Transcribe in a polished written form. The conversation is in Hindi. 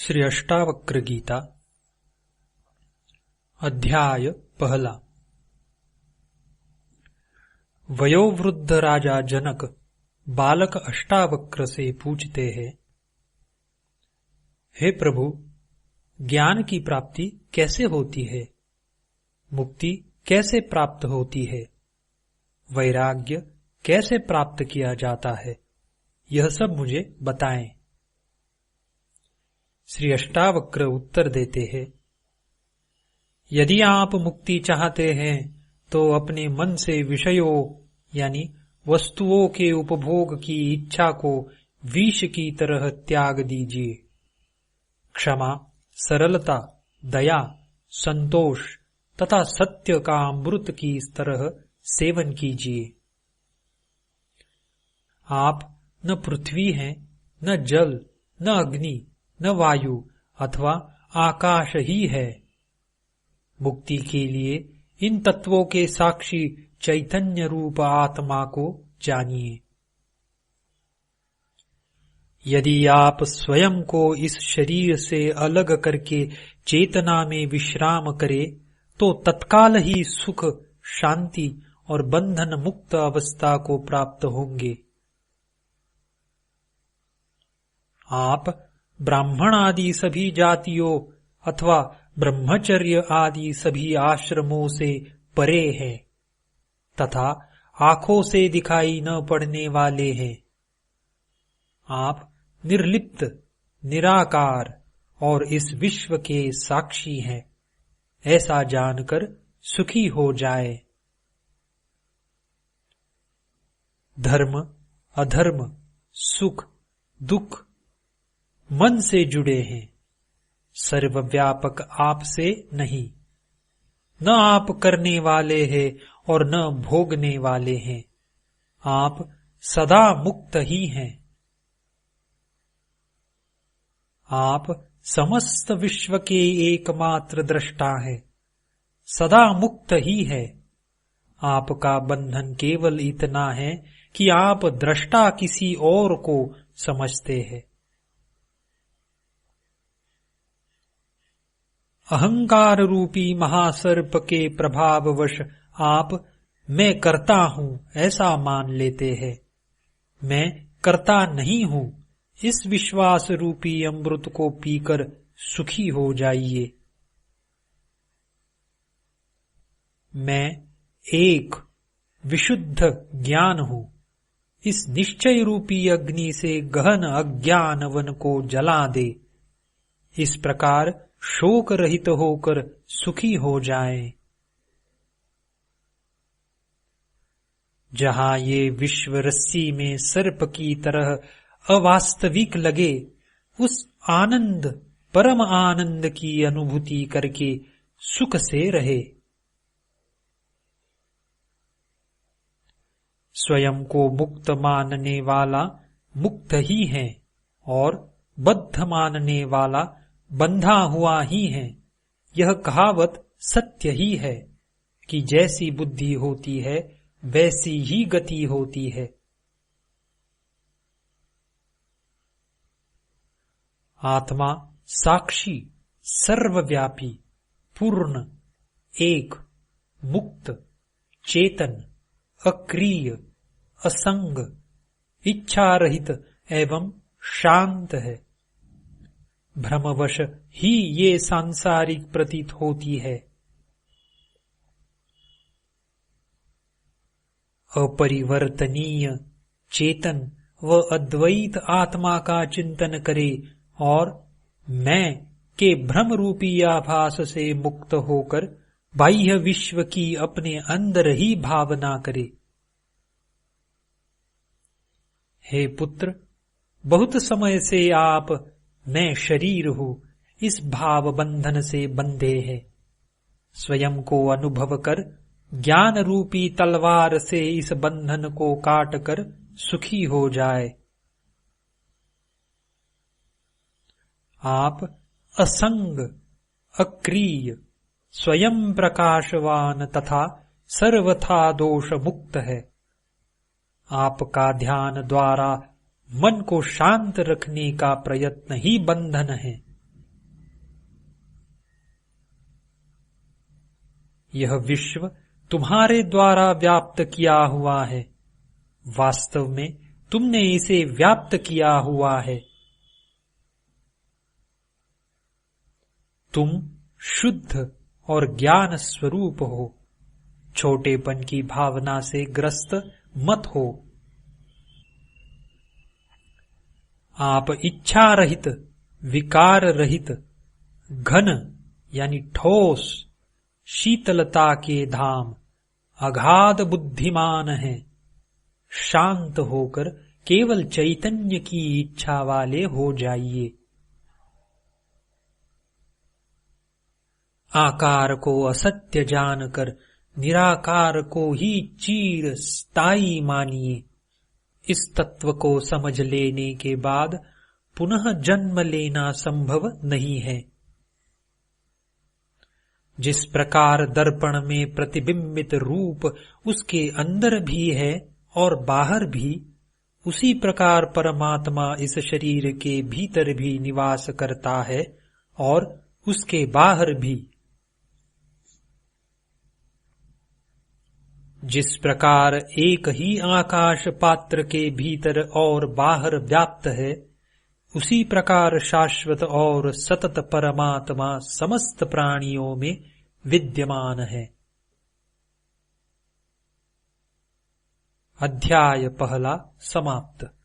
श्री अष्टावक्र गीता अध्याय पहला। वयोवृद्ध राजा जनक बालक अष्टावक्र से पूछते हैं, हे प्रभु, ज्ञान की प्राप्ति कैसे होती है? मुक्ति कैसे प्राप्त होती है? वैराग्य कैसे प्राप्त किया जाता है? यह सब मुझे बताएं। श्री अष्टावक्र उत्तर देते हैं, यदि आप मुक्ति चाहते हैं तो अपने मन से विषयों यानी वस्तुओं के उपभोग की इच्छा को विष की तरह त्याग दीजिए। क्षमा, सरलता, दया, संतोष तथा सत्य का अमृत की तरह सेवन कीजिए। आप न पृथ्वी हैं, न जल, न अग्नि, न वायु अथवा आकाश ही है। मुक्ति के लिए इन तत्वों के साक्षी चैतन्य रूप आत्मा को जानिए। यदि आप स्वयं को इस शरीर से अलग करके चेतना में विश्राम करें तो तत्काल ही सुख, शांति और बंधन मुक्त अवस्था को प्राप्त होंगे। आप ब्राह्मण आदि सभी जातियों अथवा ब्रह्मचर्य आदि सभी आश्रमों से परे हैं तथा आंखों से दिखाई न पड़ने वाले हैं। आप निर्लिप्त, निराकार और इस विश्व के साक्षी हैं, ऐसा जानकर सुखी हो जाए। धर्म, अधर्म, सुख, दुख मन से जुड़े हैं, सर्वव्यापक आपसे नहीं। न आप करने वाले हैं और न भोगने वाले हैं, आप सदा मुक्त ही हैं। आप समस्त विश्व के एकमात्र दृष्टा हैं, सदा मुक्त ही है। आपका बंधन केवल इतना है कि आप दृष्टा किसी और को समझते हैं। अहंकार रूपी महासर्प के प्रभाववश आप मैं करता हूं ऐसा मान लेते हैं। मैं करता नहीं हूं, इस विश्वास रूपी अमृत को पीकर सुखी हो जाइए। मैं एक विशुद्ध ज्ञान हूं, इस निश्चय रूपी अग्नि से गहन अज्ञान वन को जला दे। इस प्रकार शोक रहित होकर सुखी हो जाए। जहां ये विश्व रस्सी में सर्प की तरह अवास्तविक लगे, उस आनंद, परम आनंद की अनुभूति करके सुख से रहे। स्वयं को मुक्त मानने वाला मुक्त ही है और बद्ध मानने वाला बंधा हुआ ही है। यह कहावत सत्य ही है कि जैसी बुद्धि होती है वैसी ही गति होती है। आत्मा साक्षी, सर्वव्यापी, पूर्ण, एक, मुक्त, चेतन, अक्रिय, असंग, इच्छा रहित एवं शांत है। भ्रमवश ही ये सांसारिक प्रतीत होती है। अपरिवर्तनीय, चेतन व अद्वैत आत्मा का चिंतन करे और मैं के भ्रम रूपी आभास से मुक्त होकर बाह्य विश्व की अपने अंदर ही भावना करे। हे पुत्र, बहुत समय से आप मैं शरीर हूं इस भाव बंधन से बंधे हैं। स्वयं को अनुभव कर ज्ञान रूपी तलवार से इस बंधन को काट कर सुखी हो जाए। आप असंग, अक्रिय, स्वयं प्रकाशवान तथा सर्वथा दोष मुक्त है। आपका ध्यान द्वारा मन को शांत रखने का प्रयत्न ही बंधन है। यह विश्व तुम्हारे द्वारा व्याप्त किया हुआ है, वास्तव में तुमने इसे व्याप्त किया हुआ है। तुम शुद्ध और ज्ञान स्वरूप हो, छोटेपन की भावना से ग्रस्त मत हो। आप इच्छा रहित, विकार रहित, घन यानी ठोस शीतलता के धाम, अगाध बुद्धिमान हैं। शांत होकर केवल चैतन्य की इच्छा वाले हो जाइए। आकार को असत्य जानकर निराकार को ही चिर स्थायी मानिए। इस तत्व को समझ लेने के बाद पुनः जन्म लेना संभव नहीं है। जिस प्रकार दर्पण में प्रतिबिंबित रूप उसके अंदर भी है और बाहर भी, उसी प्रकार परमात्मा इस शरीर के भीतर भी निवास करता है और उसके बाहर भी। जिस प्रकार एक ही आकाश पात्र के भीतर और बाहर व्याप्त है, उसी प्रकार शाश्वत और सतत परमात्मा समस्त प्राणियों में विद्यमान है। अध्याय पहला समाप्त।